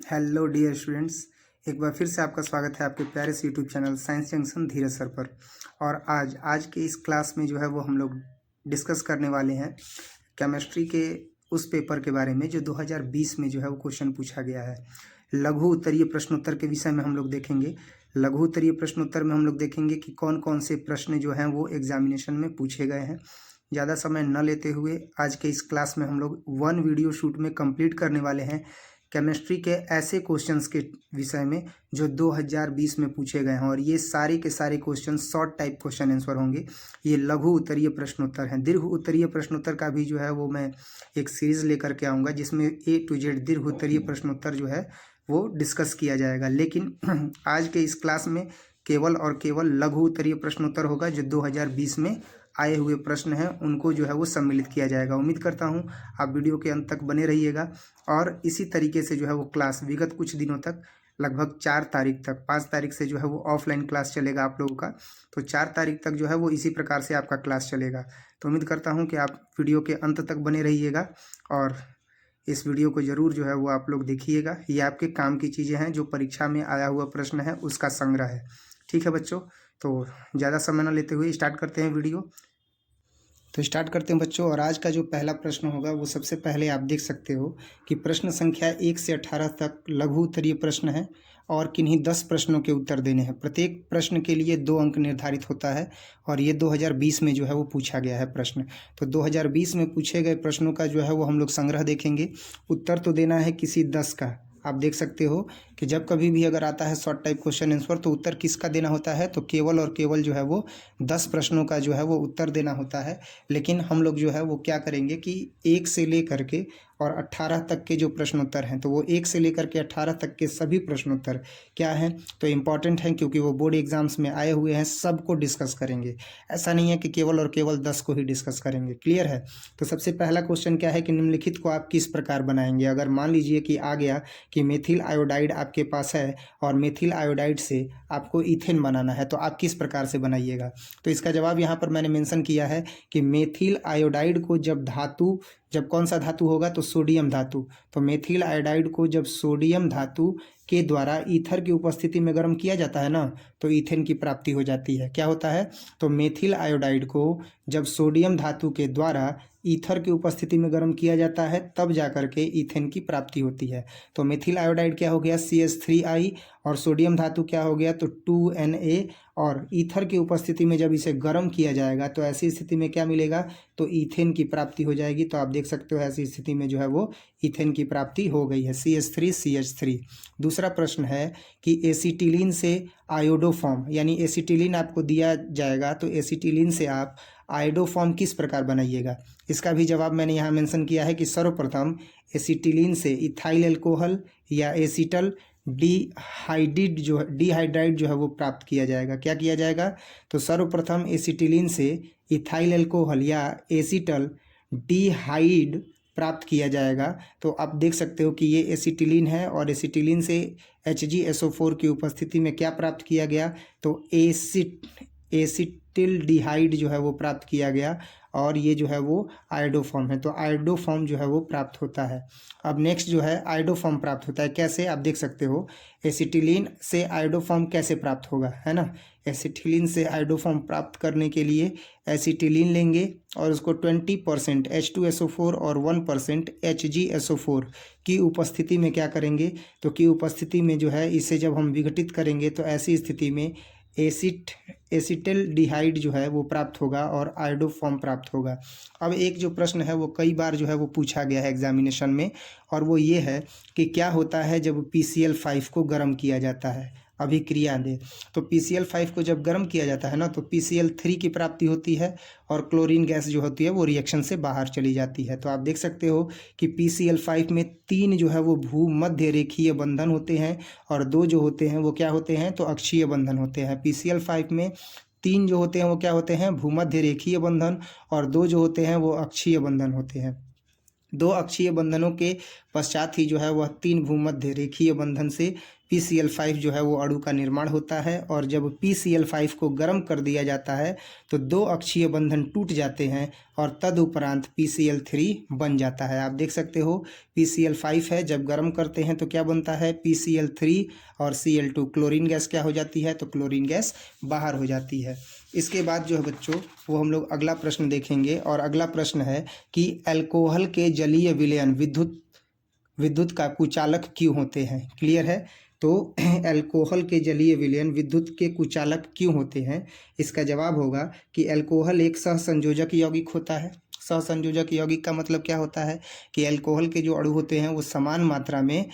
Hello dear students, एक बार फिर से आपका स्वागत है आपके प्यारे से यूट्यूब चैनल साइंस जंक्शन धीरज सर पर। और आज के इस क्लास में जो है वो हम लोग डिस्कस करने वाले हैं केमिस्ट्री के उस पेपर के बारे में जो 2020 में जो है वो क्वेश्चन पूछा गया है। लघु उत्तरीय प्रश्नोत्तर के विषय में हम लोग देखेंगे। लघु उत्तरीय प्रश्नोत्तर में हम लोग देखेंगे कि कौन कौन से प्रश्न जो हैं वो एग्जामिनेशन में पूछे गए हैं। ज़्यादा समय न लेते हुए आज के इस क्लास में हम लोग 1 वीडियो शूट में कंप्लीट करने वाले हैं केमिस्ट्री के ऐसे क्वेश्चंस के विषय में जो 2020 में पूछे गए हैं। और ये सारे के सारे question short type question answer होंगे। ये लघु उत्तरीय प्रश्नोत्तर हैं। दीर्घ उत्तरीय प्रश्नोत्तर का भी जो है वो मैं एक सीरीज़ लेकर के आऊँगा जिसमें A to Z दीर्घ उत्तरीय प्रश्नोत्तर जो है वो डिस्कस किया जाएगा। लेकिन आज के इस क्लास में केवल और केवल लघु उत्तरीय प्रश्नोत्तर होगा। जो 2020 में आए हुए प्रश्न हैं उनको जो है वो सम्मिलित किया जाएगा। उम्मीद करता हूँ आप वीडियो के अंत तक बने रहिएगा। और इसी तरीके से जो है वो क्लास विगत कुछ दिनों तक लगभग 4 तारीख तक, 5 तारीख से जो है वो ऑफलाइन क्लास चलेगा आप लोगों का। तो 4 तारीख तक जो है वो इसी प्रकार से आपका क्लास चलेगा। तो उम्मीद करता हूँ कि आप वीडियो के अंत तक बने रहिएगा और इस वीडियो को ज़रूर जो है वो आप लोग देखिएगा। ये आपके काम की चीज़ें हैं, जो परीक्षा में आया हुआ प्रश्न है उसका संग्रह है। ठीक है बच्चों, तो ज़्यादा समय न लेते हुए स्टार्ट करते हैं वीडियो। तो स्टार्ट करते हैं बच्चों। और आज का जो पहला प्रश्न होगा वो सबसे पहले आप देख सकते हो कि प्रश्न संख्या 1 से 18 तक लघु उत्तरीय प्रश्न है और किन्हीं 10 प्रश्नों के उत्तर देने हैं। प्रत्येक प्रश्न के लिए 2 अंक निर्धारित होता है और ये 2020 में जो है वो पूछा गया है प्रश्न। तो 2020 में पूछे गए प्रश्नों का जो है वो हम लोग संग्रह देखेंगे। उत्तर तो देना है किसी 10 का। आप देख सकते हो कि जब कभी भी अगर आता है शॉर्ट टाइप क्वेश्चन आंसर तो उत्तर किसका देना होता है, तो केवल और केवल जो है वो 10 प्रश्नों का जो है वो उत्तर देना होता है। लेकिन हम लोग जो है वो क्या करेंगे कि 1 से लेकर के और 18 तक के जो प्रश्नोत्तर हैं तो वो 1 से लेकर के 18 तक के सभी प्रश्नोत्तर क्या हैं तो इम्पॉर्टेंट हैं, क्योंकि वो बोर्ड एग्जाम्स में आए हुए हैं। सबको डिस्कस करेंगे, ऐसा नहीं है कि केवल और केवल 10 को ही डिस्कस करेंगे। क्लियर है। तो सबसे पहला क्वेश्चन क्या है कि निम्नलिखित को आप किस प्रकार बनाएंगे। अगर मान लीजिए कि आ गया कि मेथिल आयोडाइड आपके पास है और मेथिल आयोडाइड से आपको इथेन बनाना है तो आप किस प्रकार से बनाइएगा। तो इसका जवाब यहाँ पर मैंने मेंशन किया है कि मेथिल आयोडाइड को जब कौन सा धातु होगा तो सोडियम धातु। तो मेथिल आयोडाइड को जब सोडियम धातु के द्वारा ईथर की उपस्थिति में गर्म किया जाता है ना तो ईथेन की प्राप्ति हो जाती है। क्या होता है, तो मेथिल आयोडाइड को जब सोडियम धातु के द्वारा ईथर की उपस्थिति में गर्म किया जाता है तब जाकर के ईथेन की प्राप्ति होती है। तो मेथिल आयोडाइड क्या हो गया CH3I और सोडियम धातु क्या हो गया तो 2Na। और ईथर की उपस्थिति में जब इसे गर्म किया जाएगा तो ऐसी स्थिति में क्या मिलेगा तो ईथेन की प्राप्ति हो जाएगी। तो आप देख सकते हो ऐसी स्थिति में जो है वो ईथेन की प्राप्ति हो गई है CH3CH3। दूसरा प्रश्न है कि एसिटिलीन से आयोडोफॉर्म, यानी एसिटिलीन आपको दिया जाएगा तो एसिटिलीन से आप आयोडोफॉर्म किस प्रकार बनाइएगा। इसका भी जवाब मैंने यहाँ मेंशन किया है कि सर्वप्रथम एसिटिलीन से इथाइल एल्कोहल या एसिटल डिहाइड्राइड जो है वो प्राप्त किया जाएगा। क्या किया जाएगा, तो सर्वप्रथम एसिटिलीन से इथाइल एल्कोहल या एसिटल डिहाइड प्राप्त किया जाएगा। तो आप देख सकते हो कि ये एसिटिलीन है और एसिटिलीन से HgSO4 की उपस्थिति में क्या प्राप्त किया गया तो एसिटिल्डिहाइड जो है वो प्राप्त किया गया और ये जो है वो आयोडोफॉर्म है। तो आयोडोफॉर्म जो है वो प्राप्त होता है। अब नेक्स्ट जो है आयोडोफॉर्म प्राप्त होता है कैसे, आप देख सकते हो एसिटिलीन से आयोडोफॉर्म कैसे प्राप्त होगा, है ना। एसिटिलीन से आयोडोफॉर्म प्राप्त करने के लिए एसिटिलीन लेंगे और उसको 20% H2SO4 और 1% HgSO4 की उपस्थिति में क्या करेंगे तो की उपस्थिति में जो है इसे जब हम विघटित करेंगे तो ऐसी स्थिति में एसिटल्डिहाइड जो है वो प्राप्त होगा और आयोडोफॉर्म प्राप्त होगा। अब एक जो प्रश्न है वो कई बार जो है वो पूछा गया है एग्जामिनेशन में और वो ये है कि क्या होता है जब PCl5 को गर्म किया जाता है, अभिक्रिया दे। तो PCl5 को जब गर्म किया जाता है ना तो PCl3 की प्राप्ति होती है और क्लोरीन गैस जो होती है वो रिएक्शन से बाहर चली जाती है। तो आप देख सकते हो कि PCl5 में 3 जो है वो भूमध्य रेखीय बंधन होते हैं और 2 जो होते हैं वो क्या होते हैं तो अक्षीय बंधन होते हैं। PCl5 में 3 जो होते हैं वो क्या होते हैं भूमध्य रेखीय बंधन और 2 जो होते हैं वो अक्षीय बंधन होते हैं। दो अक्षीय बंधनों के पश्चात ही जो है वह 3 भूमध्य रेखीय बंधन से PCl5 जो है वो अणु का निर्माण होता है। और जब PCl5 को गर्म कर दिया जाता है तो 2 अक्षीय बंधन टूट जाते हैं और तदुपरांत PCl3 बन जाता है। आप देख सकते हो PCl5 है, जब गर्म करते हैं तो क्या बनता है PCl3 और Cl2, क्लोरीन गैस क्या हो जाती है तो क्लोरीन गैस बाहर हो जाती है। इसके बाद जो है बच्चों वो हम लोग अगला प्रश्न देखेंगे और अगला प्रश्न है कि अल्कोहल के जलीय विलयन विद्युत का कुचालक क्यों होते हैं। क्लियर है। तो अल्कोहल के जलीय विलयन विद्युत के कुचालक क्यों होते हैं, इसका जवाब होगा कि अल्कोहल एक सहसंयोजक यौगिक होता है। सहसंयोजक यौगिक का मतलब क्या होता है कि अल्कोहल के जो अणु होते हैं वो समान मात्रा में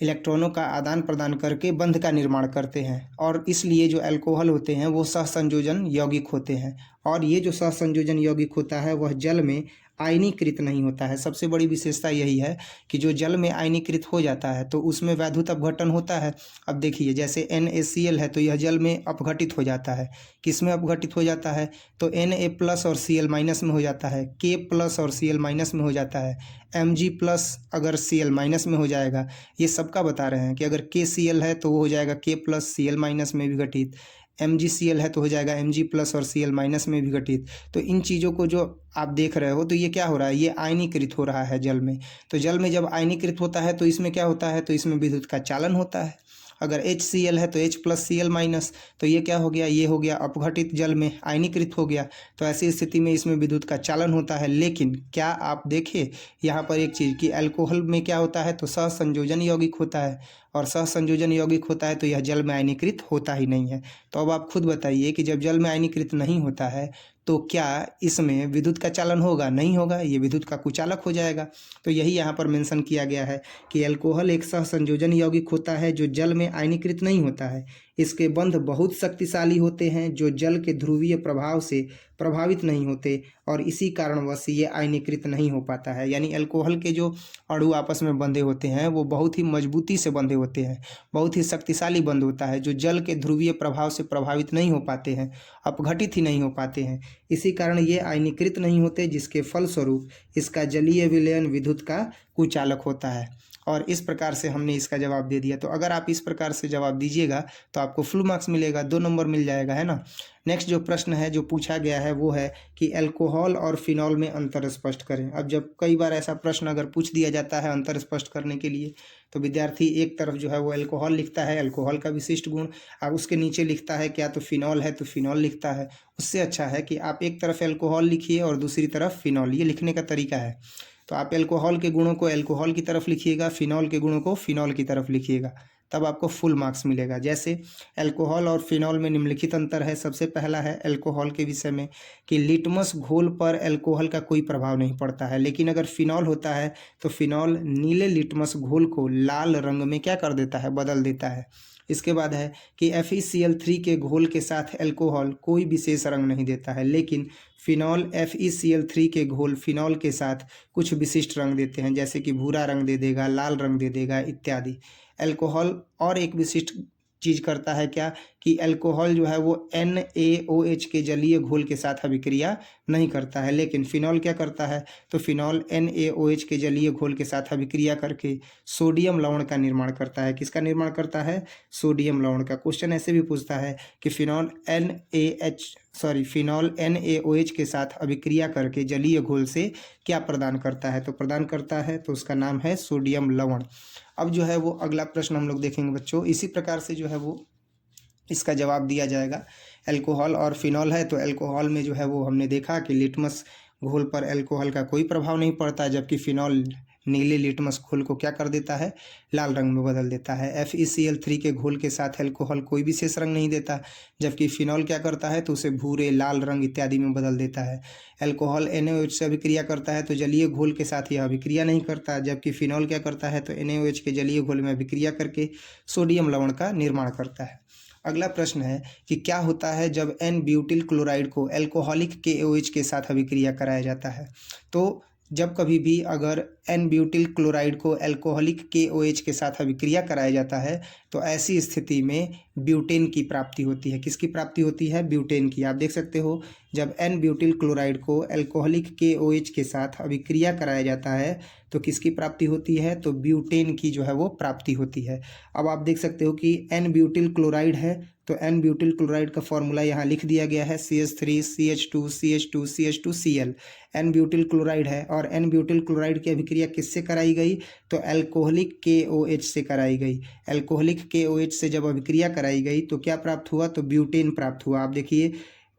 इलेक्ट्रॉनों का आदान प्रदान करके बंध का निर्माण करते हैं और इसलिए जो अल्कोहल होते हैं वो सहसंयोजन यौगिक होते हैं। और ये जो सहसंयोजन यौगिक होता है वह जल में आयनीकृत नहीं होता है। सबसे बड़ी विशेषता यही है कि जो जल में आयनीकृत हो जाता है तो उसमें वैद्युत अपघटन होता है। अब देखिए जैसे NaCl है तो यह जल में अपघटित हो जाता है। किस में अपघटित हो जाता है तो Na+ और Cl- में हो जाता है, K+ और Cl- में हो जाता है, Mg+ अगर Cl- में हो जाएगा। ये सबका बता रहे हैं कि अगर KCl है तो वो हो जाएगा K+ Cl- में विघटित, MgCl है तो हो जाएगा Mg+ और Cl- में भी घटित। तो इन चीज़ों को जो आप देख रहे हो तो ये क्या हो रहा है, ये आयनीकृत हो रहा है जल में। तो जल में जब आयनीकृत होता है तो इसमें क्या होता है तो इसमें विद्युत का चालन होता है। अगर HCl है तो H+ Cl-, तो ये क्या हो गया, ये हो गया अपघटित जल में आयनीकृत हो गया। तो ऐसी स्थिति में इसमें विद्युत का चालन होता है। लेकिन क्या आप देखें यहाँ पर एक चीज़ कि अल्कोहल में क्या होता है तो सहसंयोजन यौगिक होता है और सहसंयोजन यौगिक होता है तो यह जल में आयनीकृत होता ही नहीं है। तो अब आप खुद बताइए कि जब जल में आयनीकृत नहीं होता है तो क्या इसमें विद्युत का चालन होगा, नहीं होगा, ये विद्युत का कुचालक हो जाएगा। तो यही यहाँ पर मेंशन किया गया है कि अल्कोहल एक सहसंयोजन यौगिक होता है जो जल में आयनीकृत नहीं होता है। इसके बंध बहुत शक्तिशाली होते हैं जो जल के ध्रुवीय प्रभाव से प्रभावित नहीं होते और इसी कारणवश ये आयनीकृत नहीं हो पाता है। यानी अल्कोहल के जो अणु आपस में बंधे होते हैं वो बहुत ही मजबूती से बंधे होते हैं, बहुत ही शक्तिशाली बंध होता है जो जल के ध्रुवीय प्रभाव से प्रभावित नहीं हो पाते हैं, अपघटित ही नहीं हो पाते हैं। इसी कारण ये आयनीकृत नहीं होते, जिसके फलस्वरूप इसका जलीय विलयन विद्युत का कुचालक होता है। और इस प्रकार से हमने इसका जवाब दे दिया। तो अगर आप इस प्रकार से जवाब दीजिएगा तो आपको फुल मार्क्स मिलेगा, 2 नंबर मिल जाएगा, है ना। नेक्स्ट जो प्रश्न है जो पूछा गया है वो है कि अल्कोहल और फिनॉल में अंतर स्पष्ट करें। अब जब कई बार ऐसा प्रश्न अगर पूछ दिया जाता है अंतर स्पष्ट करने के लिए तो विद्यार्थी एक तरफ जो है वो अल्कोहल लिखता है, अल्कोहल का विशिष्ट गुण, और उसके नीचे लिखता है क्या तो फिनॉल है तो फिनॉल लिखता है। उससे अच्छा है कि आप एक तरफ अल्कोहल लिखिए और दूसरी तरफ फिनॉल, ये लिखने का तरीका है। तो आप अल्कोहल के गुणों को अल्कोहल की तरफ लिखिएगा, फिनॉल के गुणों को फिनॉल की तरफ लिखिएगा, तब आपको फुल मार्क्स मिलेगा। जैसे अल्कोहल और फिनॉल में निम्नलिखित अंतर है। सबसे पहला है अल्कोहल के विषय में कि लिटमस घोल पर अल्कोहल का कोई प्रभाव नहीं पड़ता है, लेकिन अगर फिनॉल होता है तो फिनॉल नीले लिटमस घोल को लाल रंग में क्या कर देता है, बदल देता है। इसके बाद है कि FeCl3 के घोल के साथ अल्कोहल कोई विशेष रंग नहीं देता है, लेकिन फिनॉल FeCl3 के घोल फिनॉल के साथ कुछ विशिष्ट रंग देते हैं, जैसे कि भूरा रंग दे देगा, लाल रंग दे देगा इत्यादि। अल्कोहल और एक विशिष्ट चीज़ करता है क्या कि अल्कोहल जो है वो NaOH के जलीय घोल के साथ अभिक्रिया नहीं करता है, लेकिन फिनॉल क्या करता है तो फिनॉल NaOH के जलीय घोल के साथ अभिक्रिया करके सोडियम लवण का निर्माण करता है। किसका निर्माण करता है, सोडियम लवण का। क्वेश्चन ऐसे भी पूछता है कि फिनॉल NaOH के साथ अभिक्रिया करके जलीय घोल से क्या प्रदान करता है, तो प्रदान करता है तो उसका नाम है सोडियम लवण। अब जो है वो अगला प्रश्न हम लोग देखेंगे बच्चों। इसी प्रकार से जो है वो इसका जवाब दिया जाएगा। अल्कोहल और फिनॉल है तो अल्कोहल में जो है वो हमने देखा कि लिटमस घोल पर अल्कोहल का कोई प्रभाव नहीं पड़ता, जबकि फिनॉल नीले लिटमस घोल को क्या कर देता है, लाल रंग में बदल देता है। FeCl3 के घोल के साथ अल्कोहल कोई विशेष रंग नहीं देता, जबकि फिनॉल क्या करता है तो उसे भूरे, लाल रंग इत्यादि में बदल देता है। अल्कोहल NaOH से अभिक्रिया करता है तो जलीय घोल के साथ यह अभिक्रिया नहीं करता, जबकि फिनॉल क्या करता है तो NaOH के जलीय घोल में अभिक्रिया करके सोडियम लवण का निर्माण करता है। अगला प्रश्न है कि क्या होता है जब N-ब्यूटिल क्लोराइड को अल्कोहलिक KOH के साथ अभिक्रिया कराया जाता है। तो जब कभी भी अगर एन ब्यूटिल क्लोराइड को अल्कोहलिक KOH के साथ अभिक्रिया कराया जाता है तो ऐसी स्थिति में ब्यूटेन की प्राप्ति होती है। किसकी प्राप्ति होती है? ब्यूटेन की। आप देख सकते हो जब एन ब्यूटिल क्लोराइड को अल्कोहलिक KOH के साथ अभिक्रिया कराया जाता है तो किसकी प्राप्ति होती है? तो ब्यूटेन की जो है वो प्राप्ति होती है। अब आप देख सकते हो कि एन ब्यूटिल क्लोराइड है तो एन ब्यूटिल क्लोराइड का फॉर्मूला यहाँ लिख दिया गया है CH3 CH2 CH2 CH2 Cl। N butyl chloride है और एन ब्यूटिल क्लोराइड की अभिक्रिया किससे कराई गई? तो अल्कोहलिक KOH से कराई गई। अल्कोहलिक KOH से जब अभिक्रिया कराई गई तो क्या प्राप्त हुआ? तो ब्यूटेन प्राप्त हुआ। आप देखिए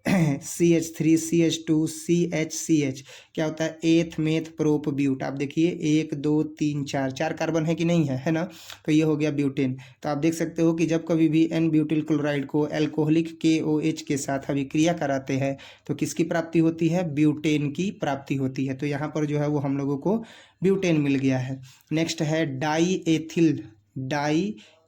CH3 CH2 CH क्या होता है? एथ मेथ प्रोप ब्यूट। आप देखिए 1 2 3 4 कार्बन है कि नहीं है, है ना? तो ये हो गया ब्यूटेन। तो आप देख सकते हो कि जब कभी भी एन ब्यूटिल क्लोराइड को अल्कोहलिक KOH के साथ अभिक्रिया कराते हैं तो किसकी प्राप्ति होती है? ब्यूटेन की प्राप्ति होती है। तो यहाँ पर जो है वो हम लोगों को ब्यूटेन मिल गया है। नेक्स्ट है डाई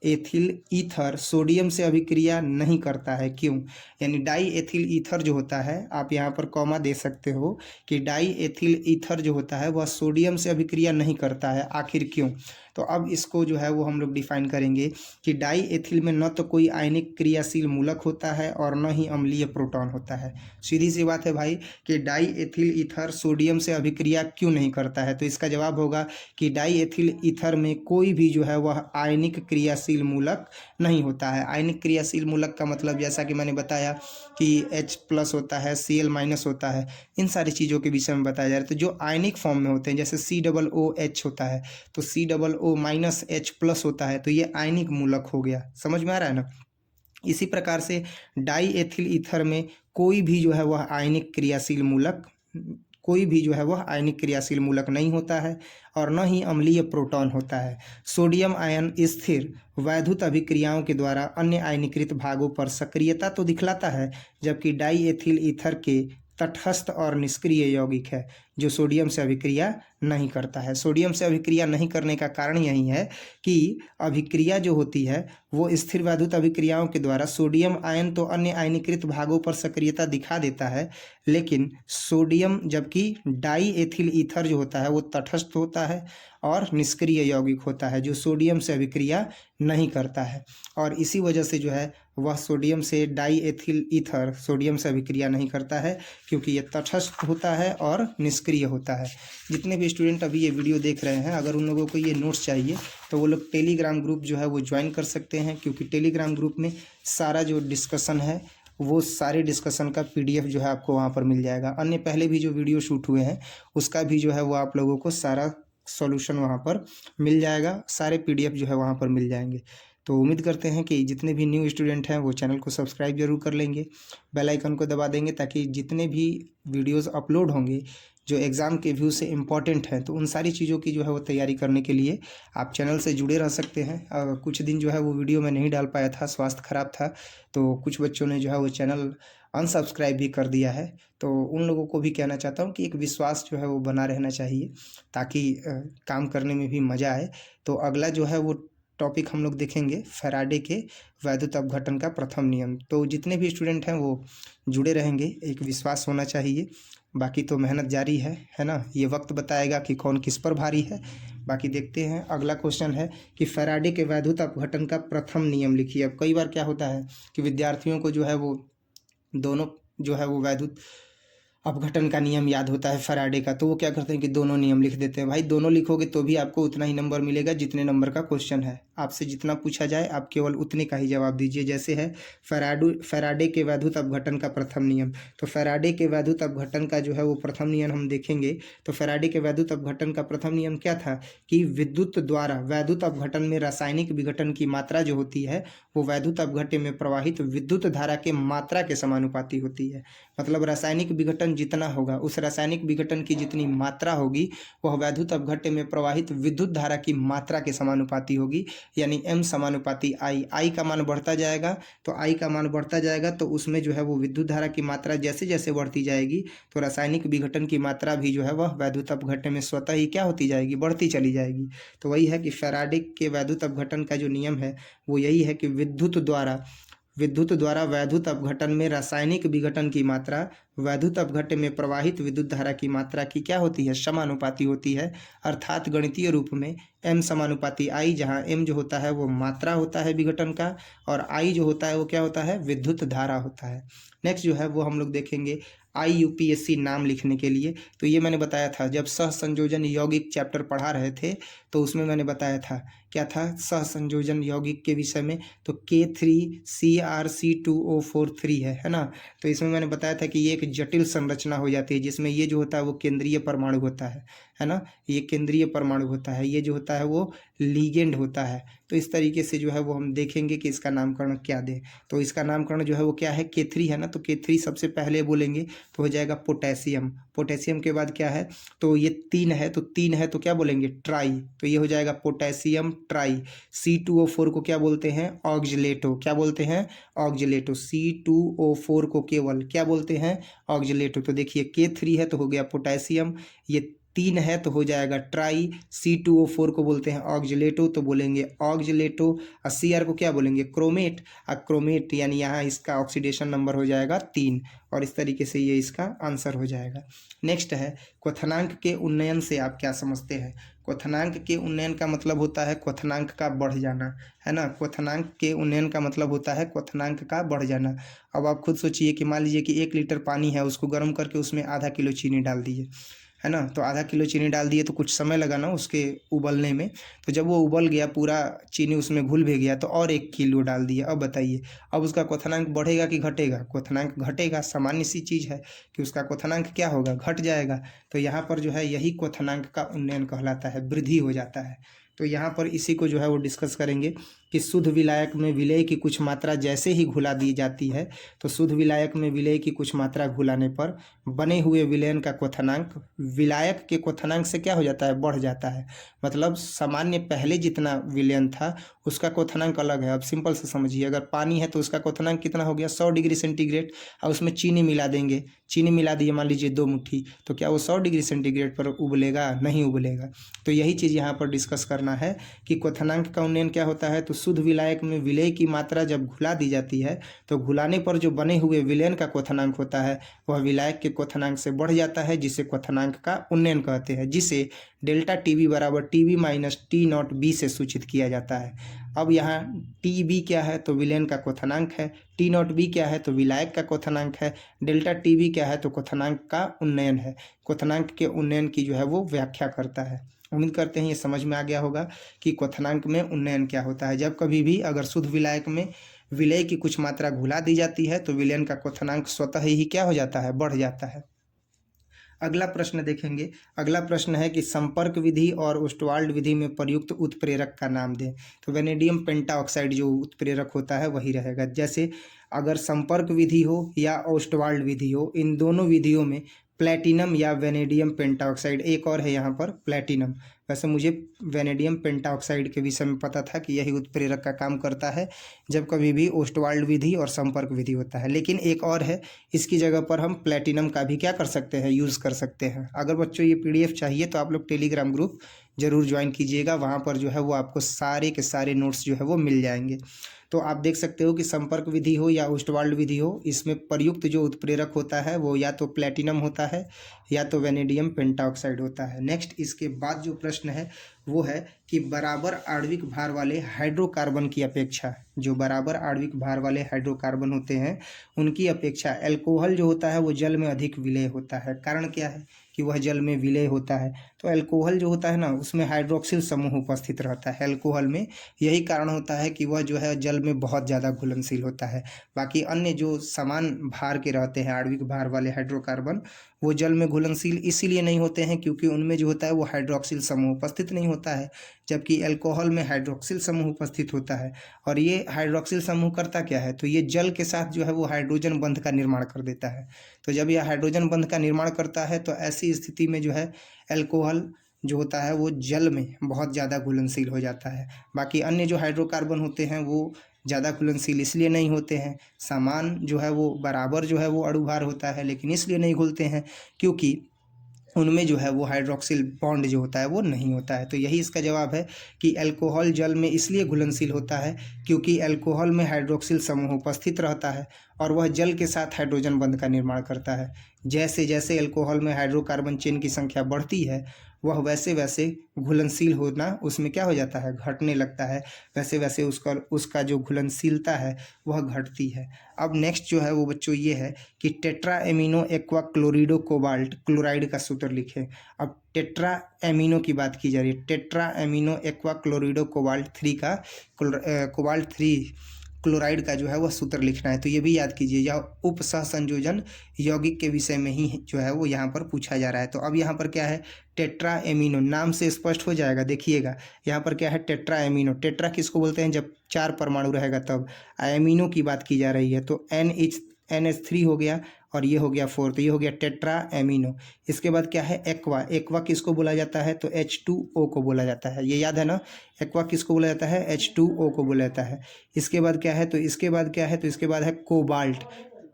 एथिल ईथर सोडियम से अभिक्रिया नहीं करता है, क्यों? यानी डाई एथिल ईथर जो होता है, आप यहाँ पर कॉमा दे सकते हो कि डाई एथिल ईथर जो होता है वह सोडियम से अभिक्रिया नहीं करता है, आखिर क्यों? तो अब इसको जो है वो हम लोग डिफाइन करेंगे कि डाई एथिल में न तो कोई आयनिक क्रियाशील मूलक होता है और न ही अम्लीय प्रोटॉन होता है। सीधी सी बात है भाई कि डाई एथिल ईथर सोडियम से अभिक्रिया क्यों नहीं करता है? तो इसका जवाब होगा कि डाई एथिल ईथर में कोई भी जो है वह आयनिक क्रियाशील मूलक नहीं होता है। आयनिक क्रियाशील मूलक का मतलब जैसा कि मैंने बताया कि H+ होता है, Cl- होता है, इन सारी चीज़ों के विषय में बताया जा रहा है। तो जो आयनिक फॉर्म में होते हैं जैसे COOH होता है तो COO-H+ होता है, तो ये आयनिक मूलक हो गया। समझ में आ रहा है ना? इसी प्रकार से डाई एथिल ईथर में कोई भी जो है वह आयनिक क्रियाशील मूलक नहीं होता है और न ही अम्लीय प्रोटॉन होता है। सोडियम आयन स्थिर वैद्युत अभिक्रियाओं के द्वारा अन्य आयनीकृत भागों पर सक्रियता तो दिखलाता है, जबकि डाई एथिल ईथर के तटस्थ और निष्क्रिय यौगिक है जो सोडियम से अभिक्रिया नहीं करता है। सोडियम से अभिक्रिया नहीं करने का कारण यही है कि अभिक्रिया जो होती है वो स्थिर वैद्युत अभिक्रियाओं के द्वारा सोडियम आयन तो अन्य आयनीकृत भागों पर सक्रियता दिखा देता है, लेकिन सोडियम जबकि डाई एथिल ईथर जो होता है वो तटस्थ होता है और निष्क्रिय यौगिक होता है जो सोडियम से अभिक्रिया नहीं करता है। और इसी वजह से जो है वह सोडियम से डाई एथिल ईथर सोडियम से अभिक्रिया नहीं करता है, क्योंकि ये तटस्थ होता है और निष्क्रिय होता है। जितने भी स्टूडेंट अभी ये वीडियो देख रहे हैं, अगर उन लोगों को ये नोट्स चाहिए तो वो लोग टेलीग्राम ग्रुप जो है वो ज्वाइन कर सकते हैं, क्योंकि टेलीग्राम ग्रुप में सारा जो डिस्कशन है वो सारे डिस्कशन का PDF जो है आपको वहाँ पर मिल जाएगा। अन्य पहले भी जो वीडियो शूट हुए हैं उसका भी जो है वो आप लोगों को सारा सॉल्यूशन वहाँ पर मिल जाएगा, सारे PDF जो है वहाँ पर मिल जाएंगे। तो उम्मीद करते हैं कि जितने भी न्यू स्टूडेंट हैं वो चैनल को सब्सक्राइब जरूर कर लेंगे, बेल आइकन को दबा देंगे, ताकि जितने भी वीडियोस अपलोड होंगे जो एग्ज़ाम के व्यू से इम्पॉर्टेंट हैं तो उन सारी चीज़ों की जो है वो तैयारी करने के लिए आप चैनल से जुड़े रह सकते हैं। कुछ दिन जो है वो वीडियो मैं नहीं डाल पाया था, स्वास्थ्य ख़राब था, तो कुछ बच्चों ने जो है वो चैनल अनसब्सक्राइब भी कर दिया है। तो उन लोगों को भी कहना चाहता हूँ कि एक विश्वास जो है वो बना रहना चाहिए, ताकि काम करने में भी मज़ा आए। तो अगला जो है वो टॉपिक हम लोग देखेंगे फैराडे के वैद्युत अपघटन का प्रथम नियम। तो जितने भी स्टूडेंट हैं वो जुड़े रहेंगे, एक विश्वास होना चाहिए। बाकी तो मेहनत जारी है ना? ये वक्त बताएगा कि कौन किस पर भारी है। बाकी देखते हैं। अगला क्वेश्चन है कि फैराडे के वैद्युत अपघटन का प्रथम नियम लिखिए। अब कई बार क्या होता है कि विद्यार्थियों को जो है वो दोनों जो है वो वैद्युत अपघटन का नियम याद होता है फैराडे का, तो वो क्या करते हैं कि दोनों नियम लिख देते हैं। भाई दोनों लिखोगे तो भी आपको उतना ही नंबर मिलेगा जितने नंबर का क्वेश्चन है। आपसे जितना पूछा जाए आप केवल उतने का ही जवाब दीजिए। जैसे है फैराडे के वैद्युत अपघटन का प्रथम नियम, तो फैराडे के वैद्युत अपघटन का जो है वो प्रथम नियम हम देखेंगे। तो फैराडे के वैद्युत अपघटन का प्रथम नियम क्या था कि विद्युत द्वारा वैद्युत अपघटन में रासायनिक विघटन की मात्रा जो होती है वो वैद्युत अपघट्य में प्रवाहित विद्युत धारा के मात्रा के समानुपाती होती है। मतलब रासायनिक विघटन जितना होगा उस रासायनिक विघटन की जितनी मात्रा होगी वह वैद्युत अपघट्य में प्रवाहित विद्युत धारा की मात्रा के समानुपाती होगी, यानी M समानुपाती I। I का मान बढ़ता जाएगा, तो I का मान बढ़ता जाएगा तो उसमें जो है वो विद्युत धारा की मात्रा जैसे जैसे बढ़ती जाएगी तो रासायनिक विघटन की मात्रा भी जो है वह वैद्युत अपघट्य में स्वतः ही क्या होती जाएगी, बढ़ती चली जाएगी। तो वही है कि फैराडे के वैद्युत अपघटन का जो नियम है वो यही है कि विद्युत द्वारा वैद्युत अपघटन में रासायनिक विघटन की मात्रा वैद्युत अपघट्य में प्रवाहित विद्युत धारा की मात्रा की क्या होती है, समानुपाती होती है। अर्थात गणितीय रूप में m समानुपाती I, जहाँ m जो होता है वो मात्रा होता है विघटन का और I जो होता है वो क्या होता है, विद्युत धारा होता है। नेक्स्ट जो है वो हम लोग देखेंगे IUPAC नाम लिखने के लिए। तो ये मैंने बताया था जब सहसंयोजन यौगिक चैप्टर पढ़ा रहे थे तो उसमें मैंने बताया था क्या था, सहसंयोजन यौगिक के विषय में। तो K3CrC2O43 है ना। तो इसमें मैंने बताया था कि ये एक जटिल संरचना हो जाती है जिसमें ये जो होता है वो केंद्रीय परमाणु होता है ना। ये केंद्रीय परमाणु होता है, ये जो होता है वो लीगेंड होता है। तो इस तरीके से जो है वो हम देखेंगे कि इसका नामकरण क्या दें। तो इसका नामकरण जो है वो क्या है, K3 है ना। तो K3 सबसे पहले बोलेंगे तो हो जाएगा पोटेशियम। पोटेशियम के बाद क्या है, तो ये 3 है, तो 3 है तो क्या बोलेंगे, ट्राई। तो ये हो जाएगा पोटेशियम ट्राई। C2O4 को क्या बोलते हैं, ऑक्जिलेटो। क्या बोलते हैं, ऑक्जिलेटो। C2O4 को केवल क्या बोलते हैं, ऑक्जिलेटो। तो देखिए K3 है तो हो गया पोटेशियम, ये 3 है तो हो जाएगा ट्राई। C2O4 को बोलते हैं ऑक्जिलेटो तो बोलेंगे ऑक्जिलेटो। और Cr को क्या बोलेंगे, क्रोमेट। क्रोमेट यानी यहाँ इसका ऑक्सीडेशन नंबर हो जाएगा 3 और इस तरीके से ये इसका आंसर हो जाएगा। नेक्स्ट है क्वथनांक के उन्नयन से आप क्या समझते हैं। क्वथनांक के उन्नयन का मतलब होता है क्वथनांक का बढ़ जाना, है ना। क्वथनांक के उन्नयन का मतलब होता है क्वथनांक का बढ़ जाना। अब आप खुद सोचिए कि मान लीजिए कि 1 लीटर पानी है, उसको गर्म करके उसमें आधा किलो चीनी डाल दीजिए, है ना। तो आधा किलो चीनी डाल दिए तो कुछ समय लगा ना उसके उबलने में। तो जब वो उबल गया, पूरा चीनी उसमें घुल भी गया, तो और 1 किलो डाल दिया। अब बताइए, अब उसका क्वथनांक बढ़ेगा कि घटेगा, क्वथनांक घटेगा। सामान्य सी चीज़ है कि उसका क्वथनांक क्या होगा, घट जाएगा। तो यहाँ पर जो है यही क्वथनांक का उन्नयन कहलाता है, वृद्धि हो जाता है। तो यहाँ पर इसी को जो है वो डिस्कस करेंगे कि शुद्ध विलायक में विलेय की कुछ मात्रा जैसे ही घुला दी जाती है, तो शुद्ध विलायक में विलेय की कुछ मात्रा घुलाने पर बने हुए विलयन का क्वथनांक विलायक के क्वथनांक से क्या हो जाता है, बढ़ जाता है। मतलब सामान्य पहले जितना विलयन था उसका क्वथनांक अलग है। अब सिंपल से समझिए, अगर पानी है तो उसका क्वथनांक कितना हो गया, 100 डिग्री सेंटीग्रेड। और उसमें चीनी मिला देंगे, चीनी मिला दिए मान लीजिए 2 मुट्ठी, तो क्या वो 100 डिग्री सेंटीग्रेड पर उबलेगा, नहीं उबलेगा। तो यही चीज़ यहाँ पर डिस्कस करना है कि क्वथनांक का उन्नयन क्या होता है। तो शुद्ध विलायक में विलेय की मात्रा जब घुला दी जाती है तो घुलाने पर जो बने हुए विलयन का क्वथनांक होता है वह विलायक के क्वथनांक से बढ़ जाता है, जिसे क्वथनांक का उन्नयन कहते हैं, जिसे डेल्टा टीबी बराबर TB minus T not be से सूचित किया जाता है। अब यहाँ टी बी क्या है, तो विलयन का क्वथनांक है। टी नॉट बी क्या है, तो विलायक का क्वथनांक है। डेल्टा टी बी क्या है, तो क्वथनांक का उन्नयन है। क्वथनांक के उन्नयन की जो है वो व्याख्या करता है। उम्मीद करते हैं ये समझ में आ गया होगा कि क्वथनांक में उन्नयन क्या होता है। जब कभी भी अगर शुद्ध विलायक में विलेय की कुछ मात्रा घुला दी जाती है तो विलयन का क्वथनांक स्वतः ही क्या हो जाता है, बढ़ जाता है। अगला प्रश्न देखेंगे। अगला प्रश्न है कि संपर्क विधि और ओस्टवाल्ड विधि में प्रयुक्त उत्प्रेरक का नाम दें। तो वेनेडियम पेंटाऑक्साइड जो उत्प्रेरक होता है वही रहेगा। जैसे अगर संपर्क विधि हो या ओस्टवाल्ड विधि हो, इन दोनों विधियों में प्लैटिनम या वेनेडियम पेंटाऑक्साइड, एक और है यहाँ पर प्लैटिनम। वैसे मुझे वेनेडियम पेंटाऑक्साइड के विषय में पता था कि यही उत्प्रेरक का काम करता है जब कभी भी ओस्टवाल्ड विधि और संपर्क विधि होता है। लेकिन एक और है, इसकी जगह पर हम प्लैटिनम का भी क्या कर सकते हैं, यूज़ कर सकते हैं। अगर बच्चों ये PDF चाहिए तो आप लोग टेलीग्राम ग्रुप जरूर ज्वाइन कीजिएगा, वहाँ पर जो है वो आपको सारे के सारे नोट्स जो है वो मिल जाएंगे। तो आप देख सकते हो कि संपर्क विधि हो या ओस्टवाल्ड विधि हो, इसमें प्रयुक्त जो उत्प्रेरक होता है वो या तो प्लैटिनम होता है या तो वेनेडियम पेंटाऑक्साइड होता है। नेक्स्ट इसके बाद जो प्रश्न है वो है कि बराबर आणविक भार वाले हाइड्रोकार्बन की अपेक्षा, जो बराबर आणविक भार वाले हाइड्रोकार्बन होते हैं उनकी अपेक्षा अल्कोहल जो होता है वो जल में अधिक विलेय होता है। कारण क्या है कि वह जल में विलेय होता है। तो अल्कोहल जो होता है ना, उसमें हाइड्रोक्सिल समूह उपस्थित रहता है अल्कोहल में। यही कारण होता है कि वह जो है जल में बहुत ज़्यादा घुलनशील होता है। बाकी अन्य जो समान भार के रहते हैं आणविक भार वाले हाइड्रोकार्बन, वो जल में घुलनशील इसीलिए नहीं होते हैं क्योंकि उनमें जो होता है वो हाइड्रोक्सिल समूह उपस्थित नहीं होता है, जबकि अल्कोहल में हाइड्रोक्सिल समूह उपस्थित होता है। और ये हाइड्रोक्सिल समूह करता क्या है, तो ये जल के साथ जो है वो हाइड्रोजन बंध का निर्माण कर देता है। तो जब यह हाइड्रोजन बंध का निर्माण करता है तो ऐसी स्थिति में जो है अल्कोहल जो होता है वो जल में बहुत ज़्यादा घुलनशील हो जाता है। बाकी अन्य जो हाइड्रोकार्बन होते हैं वो ज़्यादा घुलनशील इसलिए नहीं होते हैं, समान जो है वो बराबर जो है वो अणुभार होता है, लेकिन इसलिए नहीं घुलते हैं क्योंकि उनमें जो है वो हाइड्रोक्सिल बॉन्ड जो होता है वो नहीं होता है। तो यही इसका जवाब है कि अल्कोहल जल में इसलिए घुलनशील होता है क्योंकि अल्कोहल में हाइड्रोक्सिल समूह उपस्थित रहता है और वह जल के साथ हाइड्रोजन बंध का निर्माण करता है। जैसे जैसे अल्कोहल में हाइड्रोकार्बन चेन की संख्या बढ़ती है वह वैसे वैसे घुलनशील होना उसमें क्या हो जाता है, घटने लगता है। वैसे वैसे उसका जो घुलनशीलता है वह घटती है। अब नेक्स्ट जो है वो बच्चों ये है कि tetra amino aqua chlorido cobalt chloride का सूत्र लिखें। अब टेट्रा एमिनो की बात की जा रही है, tetra amino aqua chlorido cobalt 3 का कोबाल्ट 3 क्लोराइड का जो है वह सूत्र लिखना है। तो ये भी याद कीजिए, यह उप सहसंयोजन यौगिक के विषय में ही जो है वो यहाँ पर पूछा जा रहा है। तो अब यहाँ पर क्या है, टेट्रा एमिनो, नाम से स्पष्ट हो जाएगा। देखिएगा यहाँ पर क्या है, टेट्रा एमिनो। टेट्रा किसको बोलते हैं, जब 4 परमाणु रहेगा तब। एमिनो की बात की जा रही है तो NH3 हो गया और ये हो गया 4, तो ये हो गया टेट्रा एमिनो। इसके बाद क्या है, एक्वा। एक्वा किसको बोला जाता है, तो H2O को बोला जाता है, ये याद है ना। एक्वा किसको बोला जाता है, H2O को बोला जाता है। इसके बाद क्या है, तो इसके बाद क्या है, तो इसके बाद है कोबाल्ट।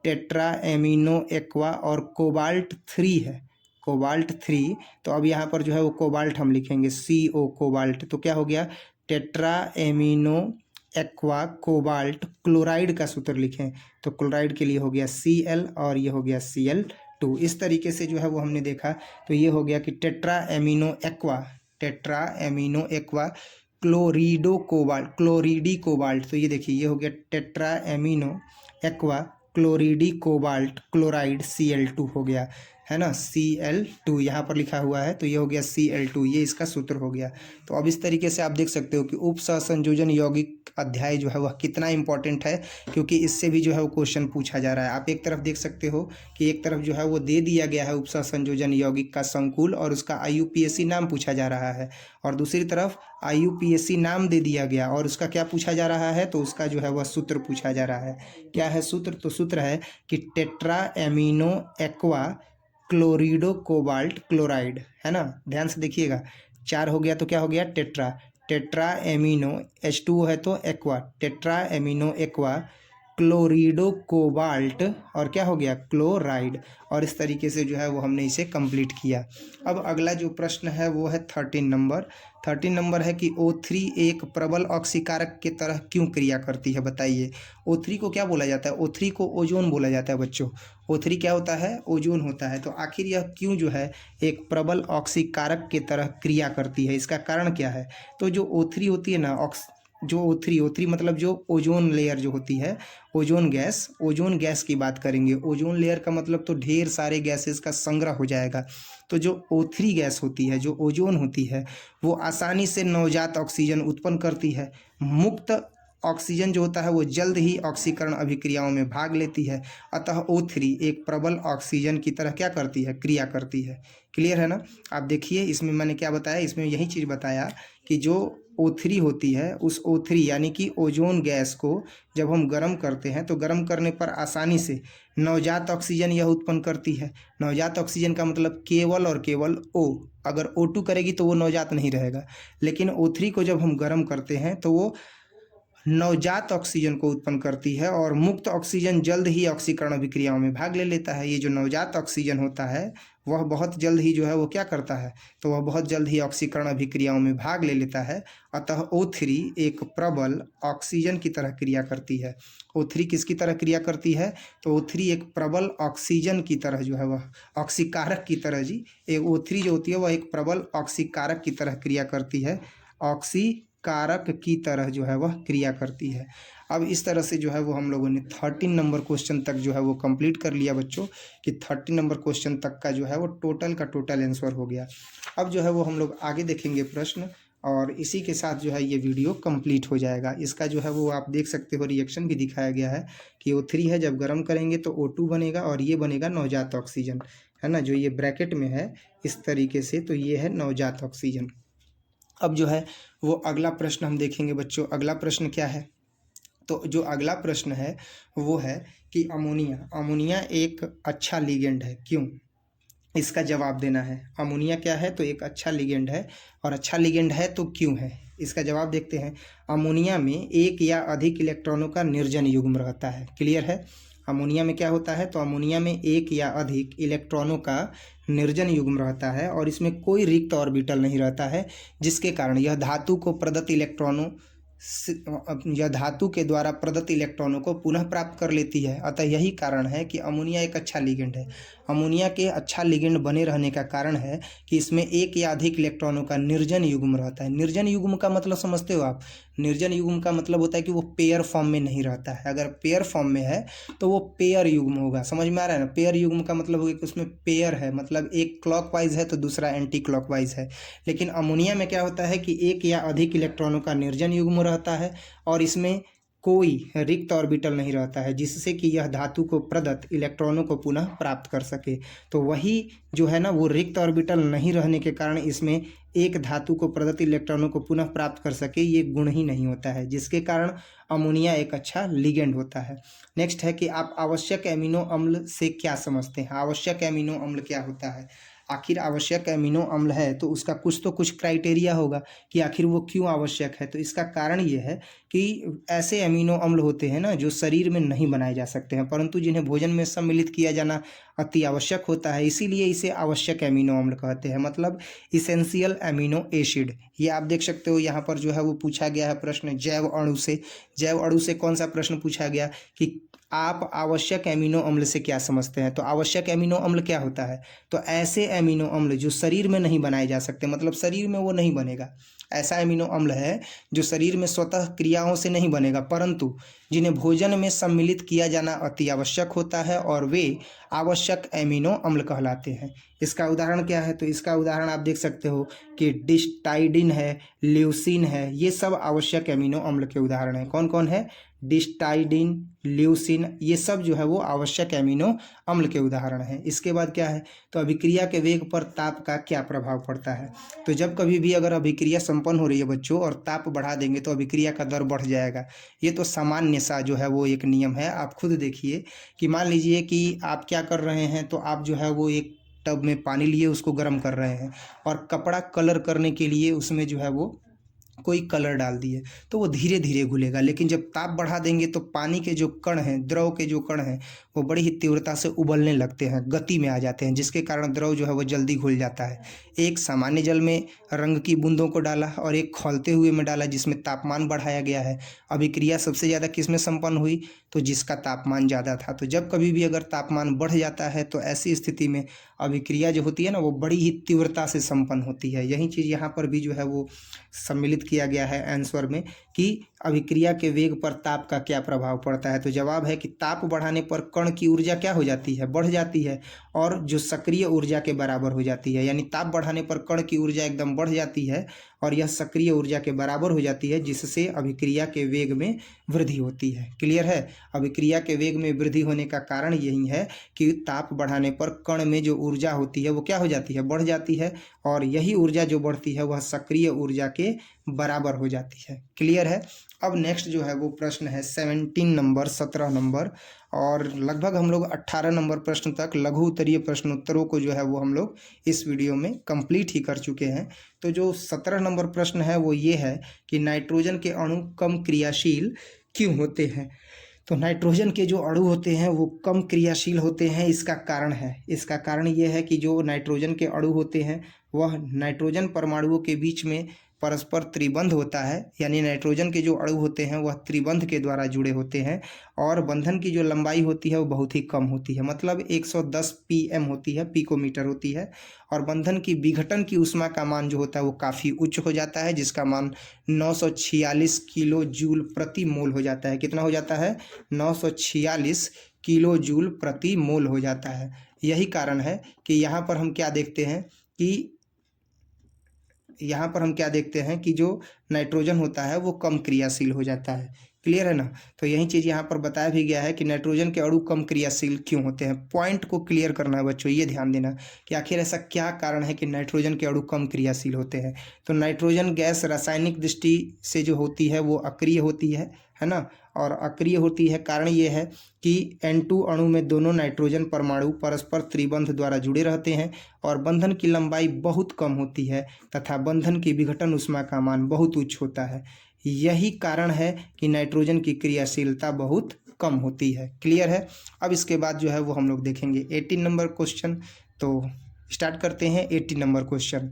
टेट्रा एमिनो एक्वा और कोबाल्ट 3 है, कोबाल्ट 3। तो अब यहाँ पर जो है वो कोबाल्ट हम लिखेंगे CO कोबाल्ट। तो क्या हो गया, tetra amino aqua cobalt chloride का सूत्र लिखें। तो क्लोराइड के लिए हो गया Cl और ये हो गया Cl2। इस तरीके से जो है वो हमने देखा। तो ये हो गया कि tetra amino aqua chlorido cobalt, chlorido cobalt. तो ये देखिए ये हो गया tetra amino aqua chlorido cobalt chloride Cl2 हो गया, है ना। Cl2 यहाँ पर लिखा हुआ है, तो ये हो गया Cl2, ये इसका सूत्र हो गया। तो अब इस तरीके से आप देख सकते हो कि उप सहसंयोजन यौगिक अध्याय जो है वह कितना इंपॉर्टेंट है, क्योंकि इससे भी जो है वो क्वेश्चन पूछा जा रहा है। आप एक तरफ देख सकते हो कि एक तरफ जो है वो दे दिया गया है उप सहसंयोजन यौगिक का संकुल और उसका IUPAC नाम पूछा जा रहा है, और दूसरी तरफ IUPAC नाम दे दिया गया और उसका क्या पूछा जा रहा है, तो उसका जो है वह सूत्र पूछा जा रहा है। क्या है सूत्र, तो सूत्र है कि tetra amino aqua chlorido cobalt chloride, है ना। ध्यान से देखिएगा, 4 हो गया तो क्या हो गया, टेट्रा। टेट्रा एमिनो H2O है तो aqua, tetra amino aqua chlorido cobalt और क्या हो गया, क्लोराइड। और इस तरीके से जो है वो हमने इसे कंप्लीट किया। अब अगला जो प्रश्न है वो है 13 नंबर। 13 नंबर है कि O3 एक प्रबल ऑक्सीकारक की तरह क्यों क्रिया करती है, बताइए। O3 को क्या बोला जाता है, O3 को ओजोन बोला जाता है बच्चों। O3 क्या होता है, ओजोन होता है। तो आखिर यह क्यों जो है एक प्रबल ऑक्सीकारक की तरह क्रिया करती है, इसका कारण क्या है। तो जो O3 होती है ना, जो O3 मतलब जो ओजोन लेयर जो होती है, ओजोन गैस की बात करेंगे। ओजोन लेयर का मतलब तो ढेर सारे गैसेस का संग्रह हो जाएगा। तो जो O3 गैस होती है, जो ओजोन होती है, वो आसानी से नवजात ऑक्सीजन उत्पन्न करती है। मुक्त ऑक्सीजन जो होता है वो जल्द ही ऑक्सीकरण अभिक्रियाओं में भाग लेती है। अतः O3 एक प्रबल ऑक्सीजन की तरह क्या करती है, क्रिया करती है। क्लियर है ना। आप देखिए इसमें मैंने क्या बताया, इसमें यही चीज़ बताया कि जो O3 होती है, उस O3 यानी कि ओजोन गैस को जब हम गर्म करते हैं तो गर्म करने पर आसानी से नवजात ऑक्सीजन यह उत्पन्न करती है। नवजात ऑक्सीजन का मतलब केवल और केवल O, अगर O2 करेगी तो वो नवजात नहीं रहेगा, लेकिन O3 को जब हम गर्म करते हैं तो वो नवजात ऑक्सीजन को उत्पन्न करती है और मुक्त ऑक्सीजन जल्द ही ऑक्सीकरण अभिक्रियाओं में भाग ले लेता है। ये जो नवजात ऑक्सीजन होता है वह बहुत जल्द ही जो है वो क्या करता है, तो वह बहुत जल्द ही ऑक्सीकरण अभिक्रियाओं में भाग ले लेता है। अतः O3 एक प्रबल ऑक्सीजन की तरह क्रिया करती है। O3 किसकी तरह क्रिया करती है, तो O3 एक प्रबल ऑक्सीजन की तरह जो है वह ऑक्सीकारक की तरह जी, एक O3 जो होती है वह एक प्रबल ऑक्सीकारक की तरह क्रिया करती है, कारक की तरह जो है वह क्रिया करती है। अब इस तरह से जो है वो हम लोगों ने 13 नंबर क्वेश्चन तक जो है वो कंप्लीट कर लिया बच्चों, कि 13 नंबर क्वेश्चन तक का जो है वो टोटल का टोटल आंसर हो गया। अब जो है वो हम लोग आगे देखेंगे प्रश्न, और इसी के साथ जो है ये वीडियो कंप्लीट हो जाएगा। इसका जो है वो आप देख सकते हो रिएक्शन भी दिखाया गया है कि O3 है, जब गर्म करेंगे तो O2 बनेगा और ये बनेगा नवजात ऑक्सीजन, है ना, जो ये ब्रैकेट में है इस तरीके से, तो ये है नवजात ऑक्सीजन। अब जो है वो अगला प्रश्न हम देखेंगे बच्चों। अगला प्रश्न क्या है, तो जो अगला प्रश्न है वो है कि अमोनिया एक अच्छा लिगेंड है, क्यों, इसका जवाब देना है। अमोनिया क्या है, तो एक अच्छा लिगेंड है, और अच्छा लिगेंड है तो क्यों है, इसका जवाब देखते हैं। अमोनिया में एक या अधिक इलेक्ट्रॉनों का निर्जन युग्म रहता है। क्लियर है, अमोनिया में क्या होता है, तो अमोनिया में एक या अधिक इलेक्ट्रॉनों का निर्जन युग्म रहता है और इसमें कोई रिक्त ऑर्बिटल नहीं रहता है, जिसके कारण यह धातु को प्रदत्त इलेक्ट्रॉनों यह धातु के द्वारा प्रदत्त इलेक्ट्रॉनों को पुनः प्राप्त कर लेती है। अतः यही कारण है कि अमोनिया एक अच्छा लिगेंड है। अमोनिया के अच्छा लिगेंड बने रहने का कारण है कि इसमें एक या अधिक इलेक्ट्रॉनों का निर्जन युग्म रहता है। निर्जन युग्म का मतलब समझते हो आप? निर्जन युग्म का मतलब होता है कि वो पेयर फॉर्म में नहीं रहता है। अगर पेयर फॉर्म में है तो वो पेयर युग्म होगा। समझ में आ रहा है ना? पेयर युग्म का मतलब होगा कि उसमें पेयर है, मतलब एक क्लॉकवाइज है तो दूसरा एंटी क्लॉकवाइज है। लेकिन अमोनिया में क्या होता है कि एक या अधिक इलेक्ट्रॉनों का निर्जन युग्म रहता है और इसमें कोई रिक्त ऑर्बिटल नहीं रहता है, जिससे कि यह धातु को प्रदत्त इलेक्ट्रॉनों को पुनः प्राप्त कर सके। तो वही जो है ना, वो रिक्त ऑर्बिटल नहीं रहने के कारण इसमें एक धातु को प्रदत्त इलेक्ट्रॉनों को पुनः प्राप्त कर सके ये गुण ही नहीं होता है, जिसके कारण अमोनिया एक अच्छा लिगेंड होता है। नेक्स्ट है कि आप आवश्यक एमिनो अम्ल से क्या समझते हैं? आवश्यक एमिनो अम्ल क्या होता है? आखिर आवश्यक एमिनो अम्ल है तो उसका कुछ तो कुछ क्राइटेरिया होगा कि आखिर वो क्यों आवश्यक है। तो इसका कारण ये है कि ऐसे एमिनो अम्ल होते हैं ना जो शरीर में नहीं बनाए जा सकते हैं, परंतु जिन्हें भोजन में सम्मिलित किया जाना अति आवश्यक होता है, इसीलिए इसे आवश्यक एमिनो अम्ल कहते हैं, मतलब इसेंशियल एमिनो एसिड। ये आप देख सकते हो यहाँ पर जो है वो पूछा गया है प्रश्न जैव अणु से। जैव अणु से कौन सा प्रश्न पूछा गया कि आप आवश्यक एमिनो अम्ल से क्या समझते हैं? तो आवश्यक एमिनो अम्ल क्या होता है? तो ऐसे एमिनो अम्ल जो शरीर में नहीं बनाए जा सकते, मतलब शरीर में वो नहीं बनेगा। ऐसा एमिनो अम्ल है जो शरीर में स्वतः क्रियाओं से नहीं बनेगा, परंतु जिन्हें भोजन में सम्मिलित किया जाना अति आवश्यक होता है और वे आवश्यक एमिनो अम्ल कहलाते हैं। इसका उदाहरण क्या है? तो इसका उदाहरण आप देख सकते हो कि डिस्टाइडिन है, ल्यूसीन है, ये सब आवश्यक एमिनो अम्ल के उदाहरण हैं। कौन कौन है? डिस्टाइडिन, ल्यूसीन, ये सब जो है वो आवश्यक एमिनो अम्ल के उदाहरण हैं। इसके बाद क्या है? तो अभिक्रिया के वेग पर ताप का क्या प्रभाव पड़ता है? तो जब कभी भी अगर अभिक्रिया संपन्न हो रही है बच्चों और ताप बढ़ा देंगे तो अभिक्रिया का दर बढ़ जाएगा। ये तो सामान्य सा जो है वो एक नियम है। आप खुद देखिए कि मान लीजिए कि आप क्या कर रहे हैं, तो आप जो है वो एक टब में पानी लिए उसको गर्म कर रहे हैं और कपड़ा कलर करने के लिए उसमें जो है वो कोई कलर डाल दिए, तो वो धीरे धीरे घुलेगा। लेकिन जब ताप बढ़ा देंगे तो पानी के जो कण हैं, द्रव के जो कण हैं, वो बड़ी ही तीव्रता से उबलने लगते हैं, गति में आ जाते हैं, जिसके कारण द्रव जो है वो जल्दी घुल जाता है। एक सामान्य जल में रंग की बूंदों को डाला और एक खौलते हुए में डाला जिसमें तापमान बढ़ाया गया है। अभिक्रिया सबसे ज़्यादा किस में संपन्न हुई? तो जिसका तापमान ज़्यादा था। तो जब कभी भी अगर तापमान बढ़ जाता है तो ऐसी स्थिति में अभिक्रिया जो होती है ना वो बड़ी ही तीव्रता से संपन्न होती है। यही चीज़ यहाँ पर भी जो है वो सम्मिलित किया गया है आंसर में कि अभिक्रिया के वेग पर ताप का क्या प्रभाव पड़ता है। तो जवाब है कि ताप बढ़ाने पर कण की ऊर्जा क्या हो जाती है? बढ़ जाती है, और जो सक्रिय ऊर्जा के बराबर हो जाती है। यानी ताप बढ़ाने पर कण की ऊर्जा एकदम बढ़ जाती है और यह सक्रिय ऊर्जा के बराबर हो जाती है, जिससे अभिक्रिया के वेग में वृद्धि होती है। क्लियर है? अभिक्रिया के वेग में वृद्धि होने का कारण यही है कि ताप बढ़ाने पर कण में जो ऊर्जा होती है वो क्या हो जाती है? बढ़ जाती है, और यही ऊर्जा जो बढ़ती है वह सक्रिय ऊर्जा के बराबर हो जाती है। क्लियर है? अब नेक्स्ट जो है वो प्रश्न है 17 नंबर, और लगभग हम लोग 18 नंबर प्रश्न तक लघु उत्तरीय प्रश्नोत्तरों को जो है वो हम लोग इस वीडियो में कंप्लीट ही कर चुके हैं। तो जो 17 नंबर प्रश्न है वो ये है कि नाइट्रोजन के अणु कम क्रियाशील क्यों होते हैं? तो नाइट्रोजन के जो अणु होते हैं वो कम क्रियाशील होते हैं। इसका कारण ये है कि जो नाइट्रोजन के अणु होते हैं वह नाइट्रोजन परमाणुओं के बीच में परस्पर त्रिबंध होता है, यानी नाइट्रोजन के जो अणु होते हैं वह त्रिबंध के द्वारा जुड़े होते हैं, और बंधन की जो लंबाई होती है वो बहुत ही कम होती है, मतलब 110 pm होती है, पिकोमीटर होती है। और बंधन की विघटन की ऊष्मा का मान जो होता है वो काफ़ी उच्च हो जाता है, जिसका मान 946 किलो जूल प्रति मोल हो जाता है। कितना हो जाता है? 946 किलो जूल प्रति मोल हो जाता है। यही कारण है कि यहाँ पर हम क्या देखते हैं कि जो नाइट्रोजन होता है वो कम क्रियाशील हो जाता है। क्लियर है ना? तो यही चीज़ यहाँ पर बताया भी गया है कि नाइट्रोजन के अणु कम क्रियाशील क्यों होते हैं। पॉइंट को क्लियर करना है बच्चों, ये ध्यान देना कि आखिर ऐसा क्या कारण है कि नाइट्रोजन के अणु कम क्रियाशील होते हैं। तो नाइट्रोजन गैस रासायनिक दृष्टि से जो होती है वो अक्रिय होती है ना, और अक्रिय होती है। कारण ये है कि N2 अणु में दोनों नाइट्रोजन परमाणु परस्पर त्रिबंध द्वारा जुड़े रहते हैं और बंधन की लंबाई बहुत कम होती है तथा बंधन की विघटन ऊष्मा का मान बहुत उच्च होता है। यही कारण है कि नाइट्रोजन की क्रियाशीलता बहुत कम होती है। क्लियर है। अब इसके बाद जो है वो हम लोग देखेंगे 18 नंबर क्वेश्चन। तो स्टार्ट करते हैं 18 नंबर क्वेश्चन।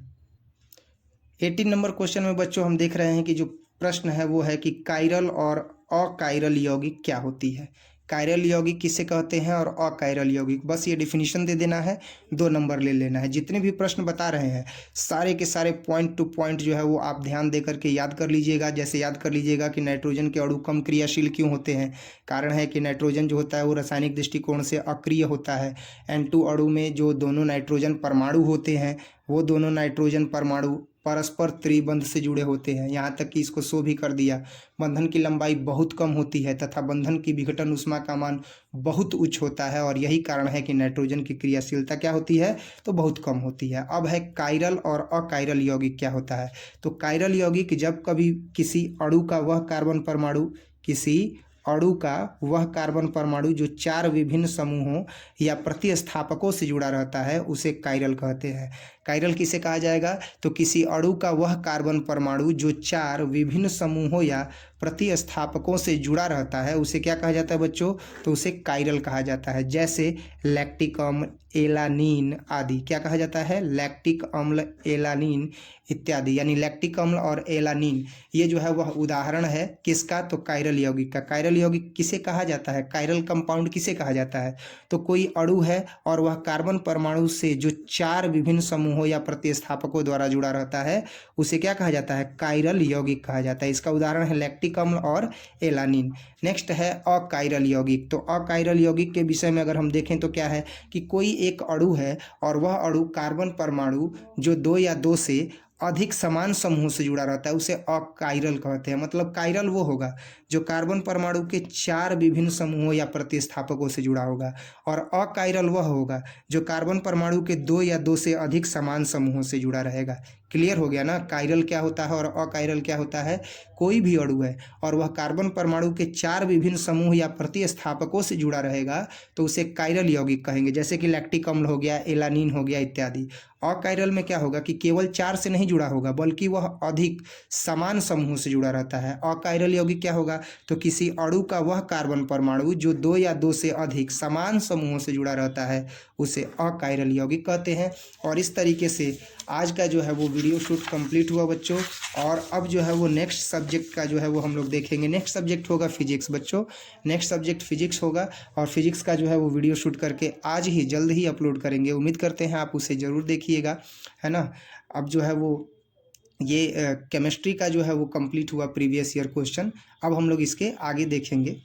18 नंबर क्वेश्चन में बच्चों हम देख रहे हैं कि जो प्रश्न है वो है कि कायरल और अकायरल यौगिक क्या होती है। कायरल यौगिक किसे कहते हैं और अकायरल यौगिक, बस ये डिफिनीशन दे देना है, 2 नंबर ले लेना है। जितने भी प्रश्न बता रहे हैं सारे के सारे पॉइंट टू पॉइंट जो है वो आप ध्यान दे करके याद कर लीजिएगा। जैसे याद कर लीजिएगा कि नाइट्रोजन के अणु कम क्रियाशील क्यों होते हैं। कारण है कि नाइट्रोजन जो होता है वो रासायनिक दृष्टिकोण से अक्रिय होता है। N2 अणु में जो दोनों नाइट्रोजन परमाणु होते हैं वो दोनों नाइट्रोजन परमाणु परस्पर त्रिबंध से जुड़े होते हैं। यहाँ तक कि इसको शो भी कर दिया। बंधन की लंबाई बहुत कम होती है तथा बंधन की विघटन ऊष्मा का मान बहुत उच्च होता है और यही कारण है कि नाइट्रोजन की क्रियाशीलता क्या होती है, तो बहुत कम होती है। अब है कायरल और अकायरल यौगिक क्या होता है। तो कायरल यौगिक जब कभी किसी अणु का वह कार्बन परमाणु जो 4 विभिन्न समूहों या प्रतिस्थापकों से जुड़ा रहता है उसे कायरल कहते हैं। कायरल किसे कहा जाएगा, तो किसी अणु का वह कार्बन परमाणु जो 4 विभिन्न समूहों या प्रतिस्थापकों से जुड़ा रहता है उसे क्या कहा जाता है बच्चों, तो उसे कायरल कहा जाता है। जैसे लैक्टिक अम्ल, एलानीन आदि। क्या कहा जाता है, लैक्टिक अम्ल, एलानीन इत्यादि। यानी लैक्टिक अम्ल और एलानीन ये जो है वह उदाहरण है किसका, तो कायरल यौगिक का। कायरल यौगिक किसे कहा जाता है, कायरल कंपाउंड किसे कहा जाता है, तो कोई अणु है और वह कार्बन परमाणु से जो 4 विभिन्न समूहों या प्रतिस्थापकों द्वारा जुड़ा रहता है उसे क्या कहा जाता है, कायरल यौगिक कहा जाता है। इसका उदाहरण है लैक्टिक अम्ल और एलानीन। नेक्स्ट है अकायरल यौगिक। तो अकायरल यौगिक के विषय में अगर हम देखें तो क्या है कि कोई एक अणु है और वह अणु कार्बन परमाणु जो 2 या 2 से अधिक समान समूह से जुड़ा रहता है उसे अकायरल कहते हैं। मतलब कायरल वो होगा जो कार्बन परमाणु के 4 विभिन्न समूहों या प्रतिस्थापकों से जुड़ा होगा और अकायरल वह होगा जो कार्बन परमाणु के 2 या 2 से अधिक समान समूहों से जुड़ा रहेगा। क्लियर हो गया ना। कायरल क्या होता है और अकायरल क्या होता है, कोई भी अणु है और वह कार्बन परमाणु के 4 विभिन्न समूह या प्रतिस्थापकों से जुड़ा रहेगा तो उसे कायरल यौगिक कहेंगे। जैसे कि लैक्टिक अम्ल हो गया, एलानीन हो गया इत्यादि। अकायरल में क्या होगा कि केवल 4 से नहीं जुड़ा होगा बल्कि वह अधिक समान समूह से जुड़ा रहता है। अकायरल यौगिक क्या होगा, तो किसी अणु का वह कार्बन परमाणु जो 2 या 2 से अधिक समान समूहों से जुड़ा रहता है उसे अकायरल यौगिक कहते हैं। और इस तरीके से आज का जो है वो वीडियो शूट कंप्लीट हुआ बच्चों। और अब जो है वो नेक्स्ट सब्जेक्ट का जो है वो हम लोग देखेंगे। नेक्स्ट सब्जेक्ट होगा फिजिक्स बच्चों। नेक्स्ट सब्जेक्ट फिजिक्स होगा और फिजिक्स का जो है वो वीडियो शूट करके आज ही जल्द ही अपलोड करेंगे। उम्मीद करते हैं आप उसे ज़रूर देखिएगा, है ना। अब जो है वो ये केमिस्ट्री का जो है वो कंप्लीट हुआ प्रीवियस ईयर क्वेश्चन। अब हम लोग इसके आगे देखेंगे।